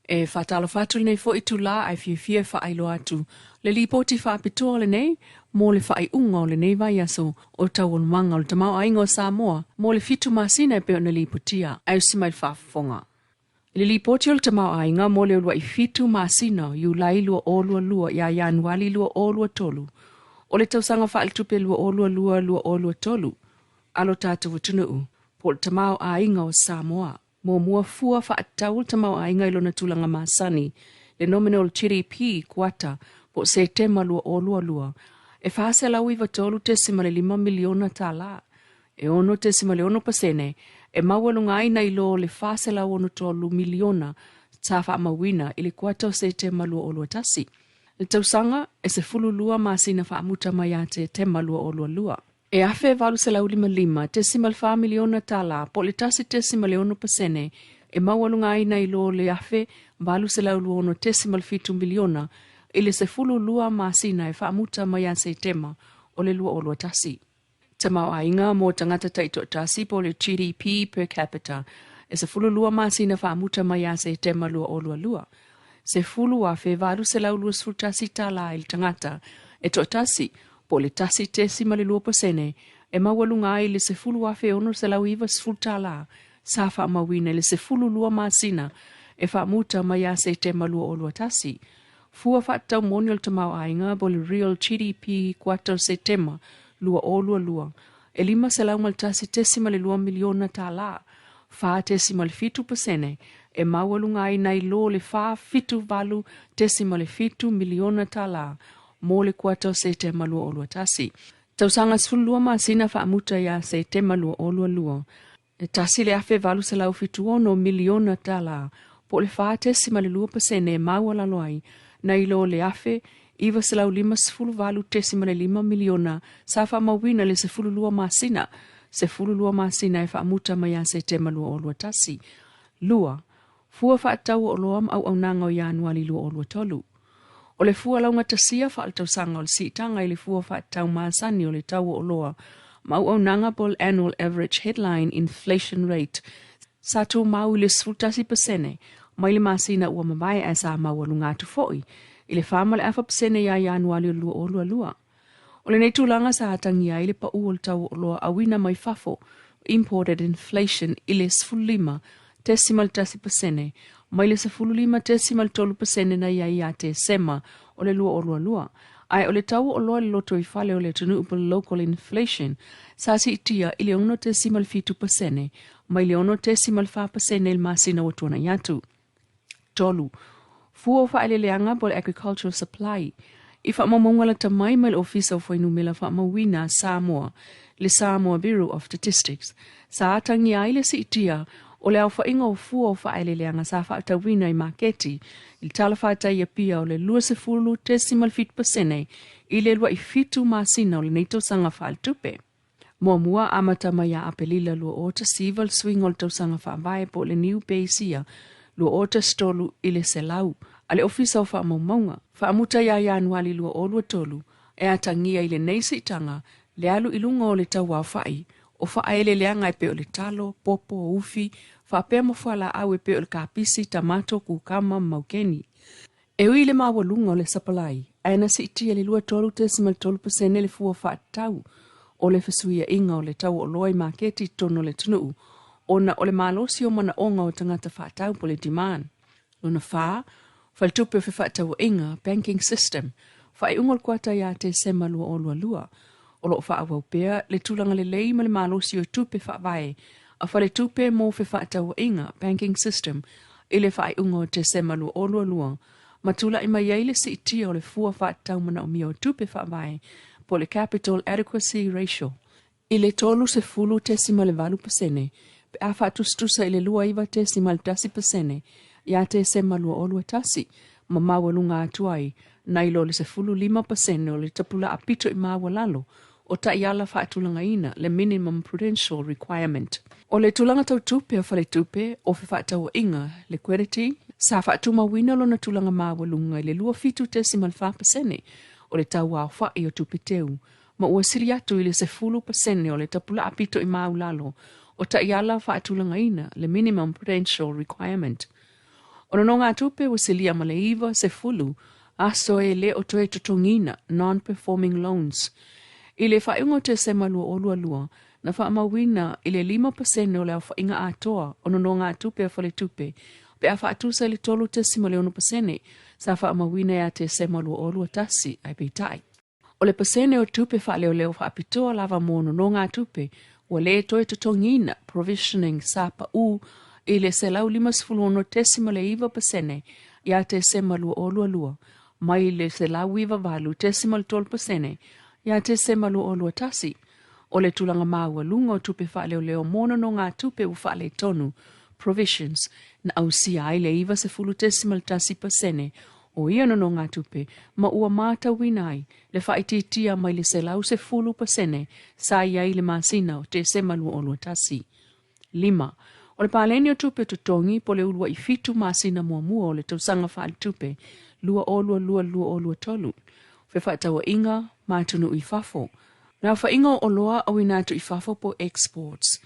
E whatalo whatu nei fo i tu la ai fia whaelo atu. Le li poti whapitoa le nei, mō le whai unga o le nei vai aso o tau o manga o le tamau ainga o Samoa, mō le fitu masina e peo na li potia, ai usimai whafonga. Le li poti o le tamau ainga mō le ulua i fitu masina, yu Leilua o lua ia Januari lua o lua tolu. O le tausanga whaaltupe lua o lua tolu. Alo tātou watunuu, po le tamau ainga o Samoa. Mo mua fua whaatau tamau ainga ilo na tulanga masani, le nominal GDP kuata po se tema lua o lua. E whaase lau iwa tolu te simale 5 miliona tala. E ono te simale 1%, e mawalunga aina ilo le whaase lau ono tolu miliona tafa mawina ili kuata o se tema lua o lua tasi. Le tausanga e se fulu lua masina whaamuta mayate tema lua o lua. E afe valu se lau 5 te simal 5 miliona tala, po le tasi te simal 1%, e mawalunga aina ilo le afe valu se lau luono te simal 5 miliona, ili se fulu lua masina e whaamuta maya se tema o le lua o lua tasi. Te mau ainga mo tangata taito tasi po le GDP per capita, e se fulu lua masina whaamuta maya se tema lua o lua. Se fulu afe valu se lau lua sfutasi tala il tangata, e to tasi, po le tasi te simale 2%, e mawalunga ai le se fulu afe ono se lau iwa sfutala, sa wha mawina le se fulu lua masina, e wha muta maya se te malua o lua tasi. Fua whaatau moniol tamau ainga bo le real GDP 4 setema lua o lua. E 5 se lau mal tasi te simale 2 miliona tala, wha te simale 5%, e mawalunga ai nai lo le wha fitu valu te simale 5 miliona tala, mo le kuata se te malua o lua tasi. Tausanga sfulua masina whaamuta ia se te malua o lua. E tasi le afe valu se lau fitu ono miliona tala, po le wha te simale 2% e mawala loai, na ilo le afe, iwa se lau 5 sfulu valu te simale 5 miliona, sa wha mawina le se fulu lua masina, se fulu lua masina e whaamuta maya se te malua o lua tasi. Lua, fua whaatau o loam au nanga o Januari lua o lua tolu. O le fua launga tasia whaaltau sanga o le sitanga i le fua whaatau maasani o le tau o loa. Mau nanga bol annual average headline inflation rate. Sa tu mau le sfutasi pasene. Mai le masina ua mabai a sa mau alunga tu foi. I le whaama le afa pasene ia Januari lua o lua. O le nei tūlanga sa atangia i le pa ua le tau o loa awina mai fafo. Imported inflation i le sfulima tesimal tasi pasene. Mai le sefululima tesimal 3% na ia te sema o le lua o lua. Ai o le tau o loa le loto i fale o le tunu upa local inflation, sa si itia i le 1.5%, mai le 1.5% il masina o tuana iatu. Tolu, fua o faile leanga po le agricultural supply, i wha mamonga la tamai mai le ofisa o whainu me la wha mawina Samoa, le Samoa Bureau of Statistics, sa atangi ai le si itia o le au whainga o fua o whaile leanga sa whaatawina i maketi, il tala whaata ia pia o le 2.5% i le lua i fitu masina o le neito sanga whaaltupe. Mua mua amata maya apelila lua ota sival swing o le tau sanga whaambae po le New Baysia, lua ota stolu i le selau, a le ofisa o whaamaumaunga, whaamuta ia Januari lua o lua tolu, e atangia i le neisi itanga, le alu ilunga o le tau au whai, o whaele leanga e pe o le talo, popo, ufi, whaapea mawhala au e pe o le kapisi, tamato, kukama, maukeni. E ui le mawalunga o le sapalai, aina si itia le lua tolu te simal 3% le fua whaatau, o le fesuia inga o le tau o loai maketi tono le tunuu, ona o le malosi o mana onga o tangata whaatau po le demand. Luna wha, whaltupe o whaatau inga, banking system, whae ungol kuata ia te sema lua o lua. O lo whaawau pea, le tulanga le leima le malosi o tupe whaavae, a whale tupe mo whaatau inga, banking system, ile whae unga o te sema lua o lua, matula ima yeile si itia o le fua whaatau mana o mia o tupe whaavae, po le capital adequacy ratio. Ile tolu se fulu te simale 2%, pe a whaatustusa ile lua iwa te simale 10%, ia te sema lua o lua tasi, ma mawalunga atuai, na ilo le se fulu 5% o le tapula apito i mawalalo, o ta iala whaatulanga ina, le minimum prudential requirement. O le tulanga tau tupe o whale tupe, o whaatau inga, liquidity, sa whaatuma wina lo na tulanga mawalunga, le lua fitu te simal 5%, o le tau wao whai o tupe teu, ma ua siri atu i le se fulu pasene o le tapula apito i maulalo, o ta iala whaatulanga ina, le minimum prudential requirement. Ono no ngā tupe o se lia maleiva se fulu, aso e le o toe tutongina, non-performing loans. I le whaingo te se malua olua lua, na whaamawina i le 5% o le au whainga atoa, ono no ngā tupe a whale tupe, pe a whaatusa le tolu te sima le 1%, sa whaamawina e a te se malua olua tasi, ai peitai. O le pasene o tupe wha leo whaapitoa lava mono no ngā tupe, wa le toe tutongina, provisioning sa pa u, i le se lau 5 te sima le 1%, i a te se malua olua lua, mai le se lau iwa valu te sima le 12%, i a te se malua olua tasi. O le tulanga maua lunga o tupe wha leo mono no ngā tupe u wha le tonu, provisions, na au si ai le iwa se fulu te sima le tasi pasene, o ia no ngā tupe, ma ua māta winai, le whaititia mai le se lau se fulu pasene, sa iai le masina o te se malua olua tasi. 5. O le pāleni o tupe tutongi po le ulua i fitu masina mua o le tausanga wha tupe, lua olua tolu. Fe whaitawa inga, mātunu i fafo. Nā whainga o loa au inatu i fafo po exports.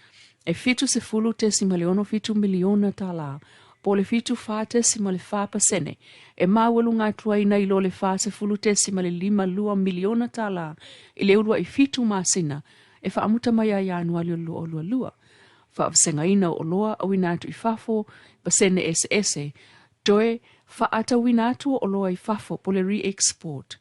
E fitu se fulu te sima le 1 miliona tala, po le fitu wha te sima le 5%, e māwalu ngā tuaina i lo le wha se fulu te sima le 5 miliona tala, i le ulua i fitu masina, e whaamuta mai a anuali o lua. Whaafsenga ina o loa au inatu i fafo, pasene ese, toe whaata winatu o loa i fafo po le re-export.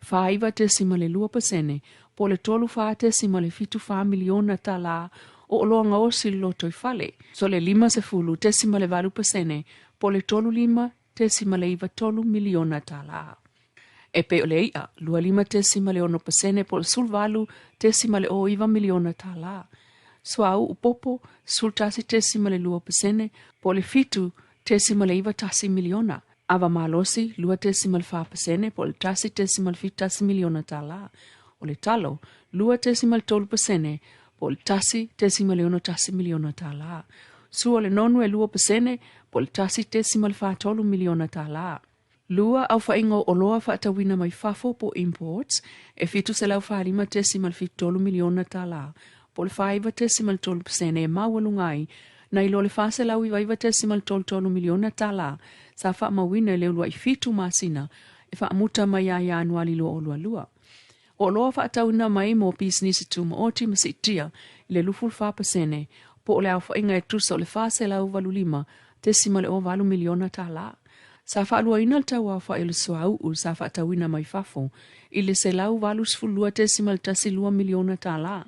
Whaiva te sima le 2%, po le tolu wha te sima le fitu 5 miliona tala, o loa ngā osi loto i fale. So le 5 se fulu te sima le 2%, po le tolu 5 te sima le 2 miliona tala. E pe o le ia, lua 5 te sima le 1%, po le sulvalu te sima le 2 miliona tala. So au upopo, sul tasi te sima le 2%, po le fitu te sima le 2 miliona. Ava malosi, lua te sima le 5%, po le tasi te sima le 5 miliona tala. O le talo, lua te sima le 12%, po le tasi te sima le 1 miliona tala. Sua le nonu e 2%, po le tasi te sima le 5 miliona tala. Lua au whaingo o loa whaatawina mai fafo po imports, e fitu se lau 5 te sima le 5 miliona tala. Po le 5 te sima le 12% e mawalungai, na ilo le fase lau i vaiva te sima le 12 miliona tala, sa wha mawina le ulua i fitu masina, e wha amuta mai a anuali lo olua lua. O loa whaatawina mai mo business tu ma oti masitia, le luful 5%, po le au whainga e tusa o le fase lau valulima, te sima le o valu miliona tala. Sa wha alua ina le tau au wha ele soau u sa whaatawina mai fafo, ile se lau valu sfulua te sima le tasi 2 miliona tala.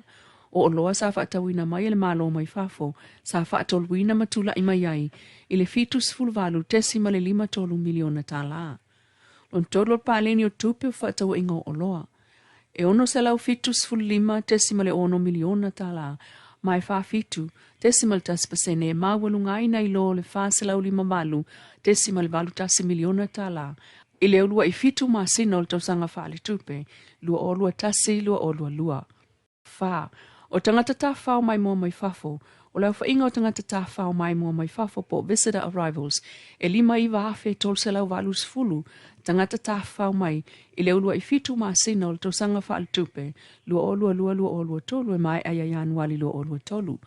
O loa sa whaatawina mai ele malo mai fafo, sa whaatolwina matula i mai ai, ile fitu sfulvalu te sima le 5 miliona tala. Lon tolo pāleni o tupe whaatawa ingo o loa. E ono se lau fitu sfulima te sima le 1 miliona tala, mai wha fitu, te sima le tasipasene e mawalungai na ilo le wha se lau 5 malu, te sima le valu tasi miliona tala. I le olua i fitu masina o le tausanga wha le tupe, lua olua tasi, lua olua lua. Wha, o tangata tā whao mai mua mai fafo, o lau whainga o tangata tā whao mai mua mai fafo po visitor arrivals, e 5 iwa afe tol se lau valu sfulu, tangata tā whao mai, i le ulua i fitu masina o le tausanga wha le tupe, lua olua tolu e mai aya yanuali lua olua tolu.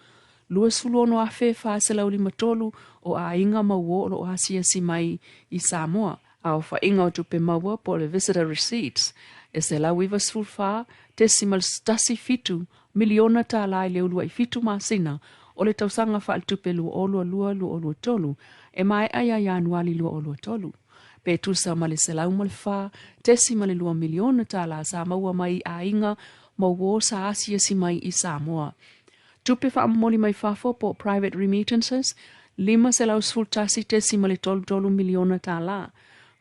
Lua sfulu ono afe wha se lau 5 tolu o a inga maua o asia si mai i Samoa, au whainga o tupe maua po le visitor receipts, e se lau iwa sfulu wha, te simal stasi fitu, miliona tala i le ulua i fitu masina, o le tausanga wha le tupe lua olua tolu, e mai aya yanuali lua olua tolu. Pe tusa ma le selau ma le wha, te sima le 2 miliona tala sa maua mai a inga, maua sa asia si mai i Samoa. Tupe wha amoli mai fafo po private remittances, 5 selau sfultasi te sima le 12 miliona tala,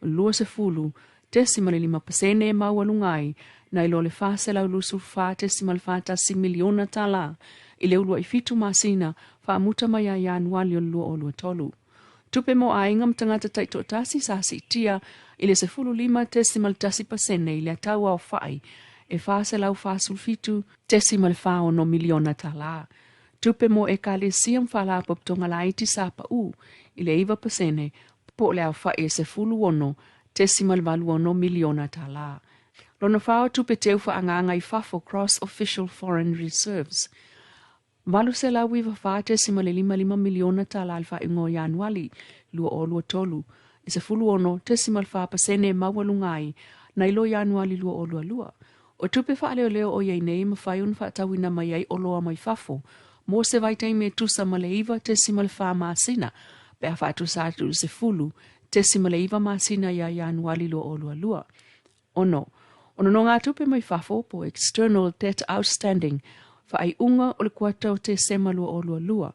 lua se fulu, te sima le 5% e mawalungai, na ilo le wha selau lusu wha te sima le 5 miliona tala, i le ulua i fitu masina, wha amuta mai a yanuali o lua olua tolu. Tupe mo ainga mtangata taito tasi sa si tia, ile se fulu 5 te sima le tasi pasene, ile atau au whai, e wha selau wha sulfitu, te sima le wha ono miliona tala. Tupe mo e kale siam wha la poptonga la iti sa pa u, ile iwa pasene, po le au wha e se fulu ono, te sima le valu ono miliona tala. Lona whao tupe teu wha anganga i fafo cross official foreign reserves. Valu se la wiwa wha te sima le 5 miliona tala alfa ingo yanuali, lua o lua tolu. I se fulu ono 10% mawalungai na ilo Januari lua o lua. O tupe wha leo o iei nei ma whai un wha tawina mai ei o loa mai fafo. Mo se vaitai me tusa ma le iwa 10% maasina. Pea wha tusa atu se fulu 10% maasina ia Januari lua o lua. Ono no ngā tupe mai fafo po external debt outstanding wha ai unga o le kuatau te sema lua o lua.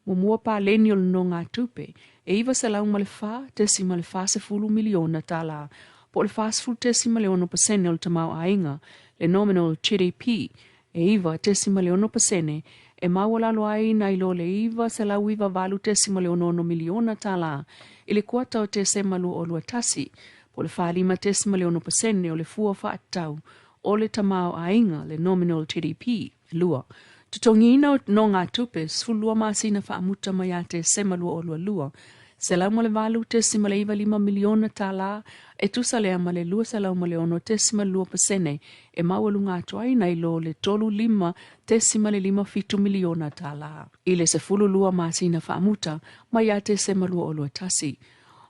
Mo mua pa leniol no ngā tupe e iwa se lau ma le wha 10% miliona tala. Po le fast food 10% o le tamau ainga le nominal GDP e iwa 10% e mawalalo ai na ilo le iwa se lau iwa valu 10 miliona tala i le kuatau te sema lua o lua tasi. O le 5% o le fua whaatau o le tamau ainga le nominal GDP lua. Tutongina no ngā tupe sfulua masina whaamuta mai a te sema lua o lua. Se lau ma le valu 10.5 miliona tala e tusa lea ma le lua se lau ma le ono 10.2% e mawalunga atuai na ilo le tolu 5.5 miliona tala. Ile se fulu lua masina whaamuta mai a te sema lua o lua tasi.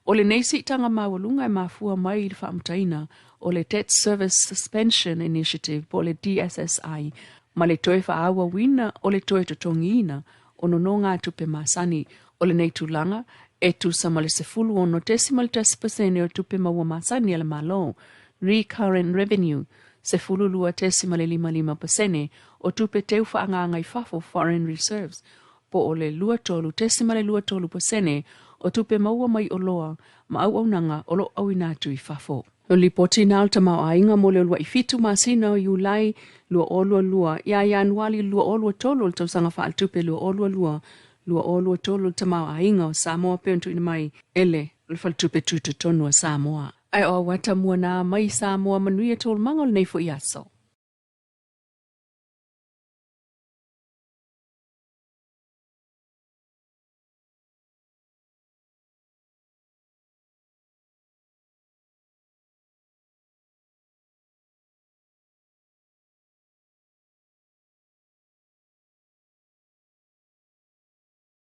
O le neisi tanga mawalunga e mafua mai i whaamutaina o le Debt Service Suspension Initiative po le DSSI ma le toe whaawa wina o le toe totongina o no ngā tupe masani o le nei tūlanga e tu sama le sefulu ono 10% o tupe maua masani ala malo recurrent revenue sefulu lua 10.55% o tupe teu whaangangai fafo foreign reserves po o le lua tolu 10.23% o tupe maua mai o loa ma au nanga o lo au inatu I fafo. O li poti nal tamau ainga mo le lua I fitu masina o Iulai lua o lua ia Januari lua o lua tolu o tausanga wha al tupe lua o lua tolu tamau ainga o Samoa peontu ina mai ele le wha tupe tutu tonu o Samoa. Ai o wata mua na mai Samoa manuia tolu manga o le neifo I aso.